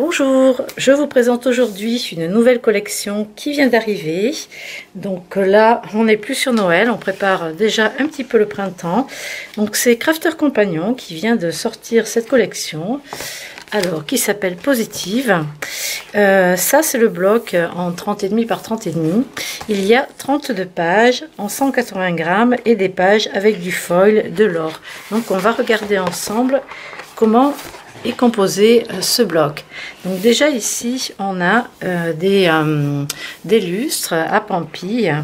Bonjour, je vous présente aujourd'hui une nouvelle collection qui vient d'arriver. Donc là, on n'est plus sur Noël, on prépare déjà un petit peu le printemps. Donc c'est Crafter Compagnon qui vient de sortir cette collection, alors qui s'appelle Positive. Ça c'est le bloc en 30,5 par 30,5. Il y a 32 pages en 180 grammes et des pages avec du foil, de l'or. Donc on va regarder ensemble comment est composé ce bloc. Donc déjà ici on a des lustres à pampilles,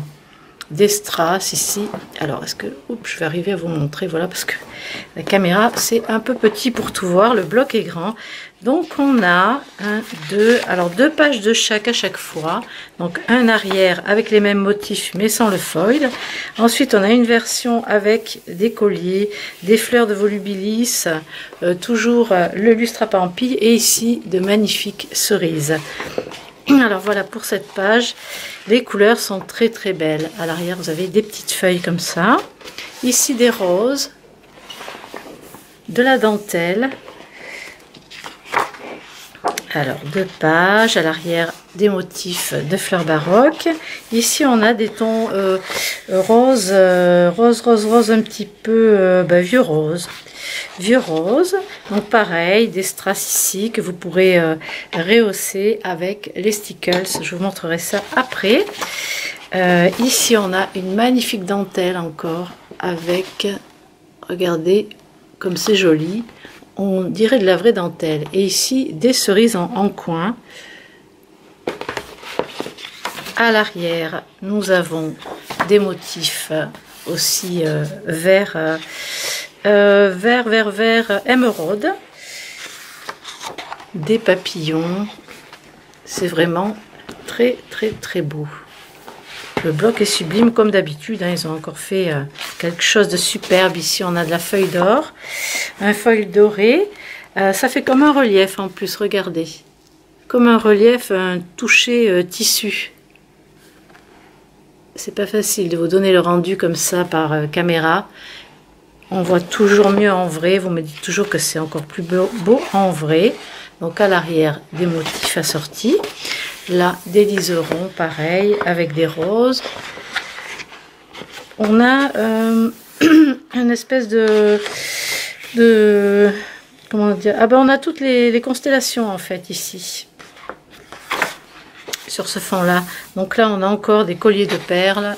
des strass ici. Alors est-ce que je vais arriver à vous montrer, voilà, parce que la caméra c'est un peu petit pour tout voir, le bloc est grand. Donc on a deux pages de chaque à chaque fois, donc un arrière avec les mêmes motifs mais sans le foil. Ensuite on a une version avec des colliers, des fleurs de volubilis, toujours le lustre à pampilles et ici de magnifiques cerises. Alors voilà pour cette page, les couleurs sont très très belles. À l'arrière vous avez des petites feuilles comme ça, ici des roses, de la dentelle. Alors, 2 pages, à l'arrière des motifs de fleurs baroques. Ici, on a des tons rose, un petit peu vieux rose. Vieux rose. Donc, pareil, des strass ici que vous pourrez rehausser avec les stickles. Je vous montrerai ça après. Ici, on a une magnifique dentelle encore avec, regardez comme c'est joli. On dirait de la vraie dentelle. Et ici, des cerises en coin. À l'arrière, nous avons des motifs aussi vert émeraude. Des papillons. C'est vraiment très, très, très beau. Le bloc est sublime comme d'habitude, hein, ils ont encore fait quelque chose de superbe. Ici on a de la feuille d'or, un foil doré, ça fait comme un relief en plus, regardez. Comme un relief, un toucher tissu. C'est pas facile de vous donner le rendu comme ça par caméra. On voit toujours mieux en vrai, vous me dites toujours que c'est encore plus beau en vrai. Donc à l'arrière, des motifs assortis. Là, des liserons, pareil, avec des roses. On a une espèce de comment dire, on a toutes les constellations en fait ici sur ce fond là. Donc là on a encore des colliers de perles,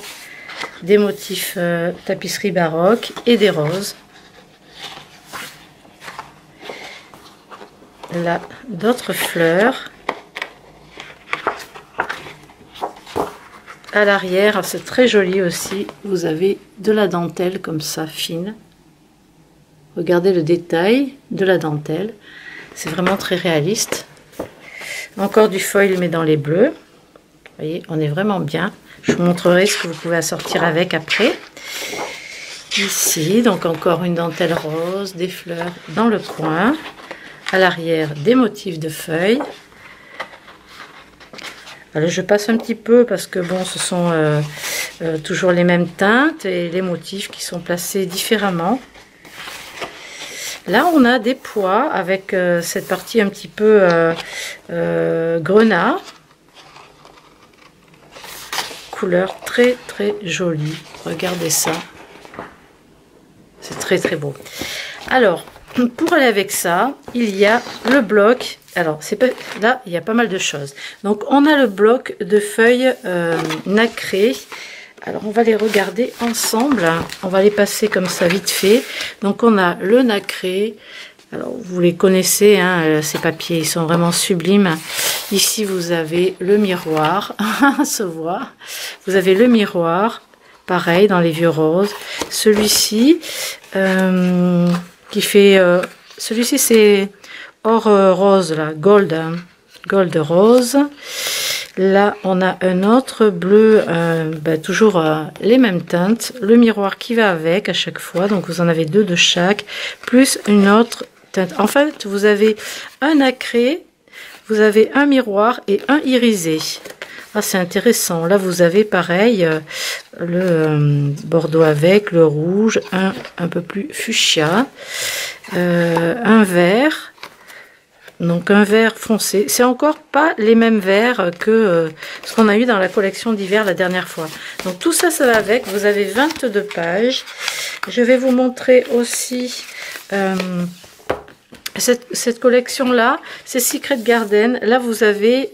des motifs tapisserie baroque et des roses. Là d'autres fleurs. À l'arrière, c'est très joli aussi, vous avez de la dentelle comme ça, fine. Regardez le détail de la dentelle, c'est vraiment très réaliste. Encore du foil mais dans les bleus. Vous voyez, on est vraiment bien. Je vous montrerai ce que vous pouvez assortir avec après. Ici, donc encore une dentelle rose, des fleurs dans le coin. À l'arrière, des motifs de feuilles. Alors, je passe un petit peu parce que bon, ce sont toujours les mêmes teintes et les motifs qui sont placés différemment. Là, on a des pois avec cette partie un petit peu grenat. Couleur très très jolie. Regardez ça. C'est très très beau. Alors, pour aller avec ça, il y a le bloc. Alors, là, il y a pas mal de choses. Donc, on a le bloc de feuilles nacrées. Alors, on va les regarder ensemble. On va les passer comme ça, vite fait. Donc, on a le nacré. Alors, vous les connaissez, hein, ces papiers, ils sont vraiment sublimes. Ici, vous avez le miroir. Se voit. Vous avez le miroir. Pareil, dans les vieux roses. Celui-ci, qui fait... celui-ci, c'est... or rose là, gold rose. Là on a un autre bleu, toujours les mêmes teintes, le miroir qui va avec à chaque fois, donc vous en avez 2 de chaque, plus une autre teinte. En fait vous avez un nacré, vous avez un miroir et un irisé. Ah, c'est intéressant. Là vous avez pareil le bordeaux avec le rouge, un peu plus fuchsia, un vert. Donc un vert foncé. C'est encore pas les mêmes verts que ce qu'on a eu dans la collection d'hiver la dernière fois. Donc tout ça, ça va avec. Vous avez 22 pages. Je vais vous montrer aussi cette collection-là. C'est Secret Garden. Là, vous avez...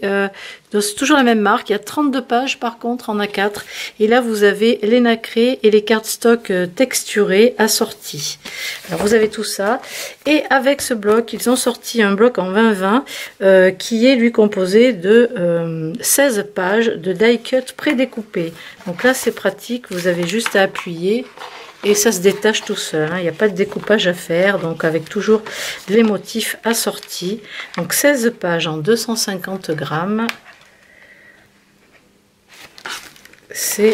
c'est toujours la même marque. Il y a 32 pages par contre en A4. Et là, vous avez les nacrés et les cardstock texturés assortis. Alors, vous avez tout ça. Et avec ce bloc, ils ont sorti un bloc en 20-20 qui est lui composé de 16 pages de die cut prédécoupé. Donc là, c'est pratique. Vous avez juste à appuyer. Et ça se détache tout seul, hein. Il n'y a pas de découpage à faire, donc avec toujours les motifs assortis. Donc 16 pages en 250 grammes. C'est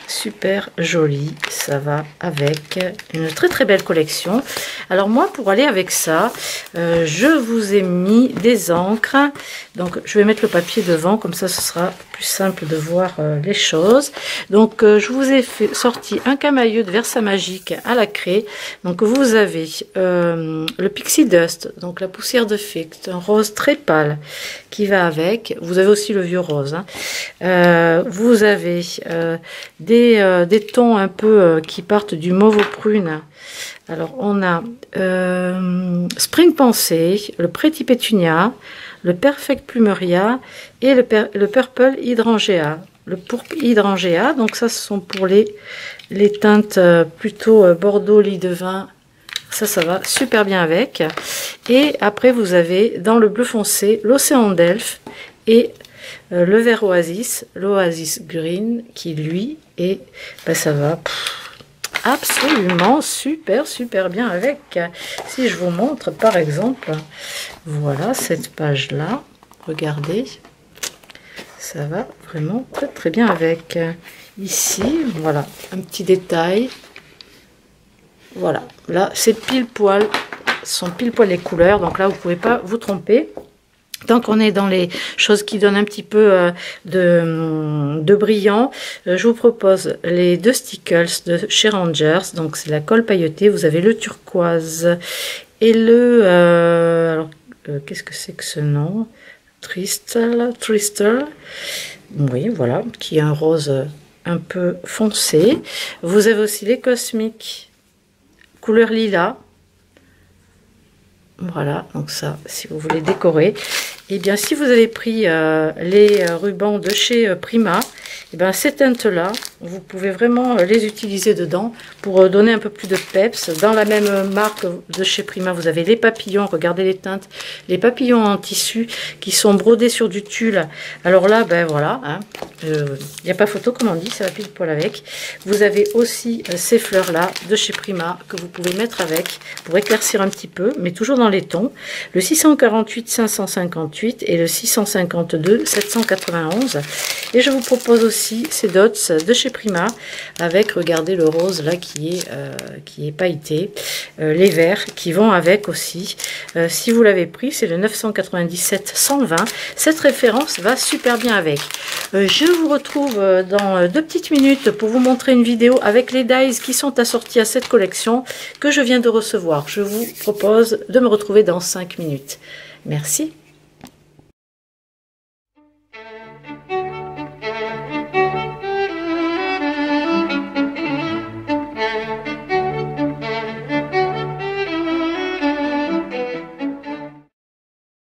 super joli, ça va avec une très très belle collection. Alors moi, pour aller avec ça, je vous ai mis des encres. Donc je vais mettre le papier devant, comme ça ce sera plus simple de voir les choses. Donc je vous ai sorti un camailleux de Versa Magique à la craie. Donc vous avez le Pixie Dust, donc la poussière de fée, un rose très pâle qui va avec. Vous avez aussi le vieux rose, hein. Vous avez des tons un peu qui partent du mauve aux prunes. Alors on a Spring Pensée, le Pretty Pétunia, le Perfect Plumeria et le Purple Hydrangea, le pourpre Hydrangea. Donc ça, ce sont pour les teintes plutôt Bordeaux, lit de vin. Ça va super bien avec. Et après, vous avez dans le bleu foncé l'Océan d'Elfe et le vert Oasis, l'Oasis Green, qui lui est, ça va absolument super bien avec. Si je vous montre par exemple, voilà cette page là, regardez, ça va vraiment très bien avec. Ici, voilà un petit détail, voilà, là c'est pile poil, ce sont pile poil les couleurs, donc là vous pouvez pas vous tromper. Tant qu'on est dans les choses qui donnent un petit peu de brillant, je vous propose les deux stickles de chez Rangers. Donc c'est la colle pailletée, vous avez le turquoise et le... qu'est-ce que c'est que ce nom? Tristel. Oui, voilà, qui est un rose un peu foncé. Vous avez aussi les cosmiques couleur lilas. Voilà, donc ça, si vous voulez décorer. Et bien, si vous avez pris les rubans de chez Prima, et bien ces teintes-là, vous pouvez vraiment les utiliser dedans pour donner un peu plus de peps. Dans la même marque de chez Prima, vous avez les papillons, regardez les teintes, les papillons en tissu qui sont brodés sur du tulle. Alors là, ben voilà, hein, n'y a pas photo comme on dit, ça va pile poil avec. Vous avez aussi ces fleurs-là de chez Prima que vous pouvez mettre avec pour éclaircir un petit peu, mais toujours dans les tons. Le 648 558 et le 652 791. Et je vous propose aussi ces dots de chez Prima avec, regardez le rose là qui est pailleté, les verts qui vont avec aussi. Si vous l'avez pris, c'est le 997 120. Cette référence va super bien avec. Je vous retrouve dans 2 petites minutes pour vous montrer une vidéo avec les dies qui sont assortis à cette collection que je viens de recevoir. Je vous propose de me retrouver dans 5 minutes. Merci.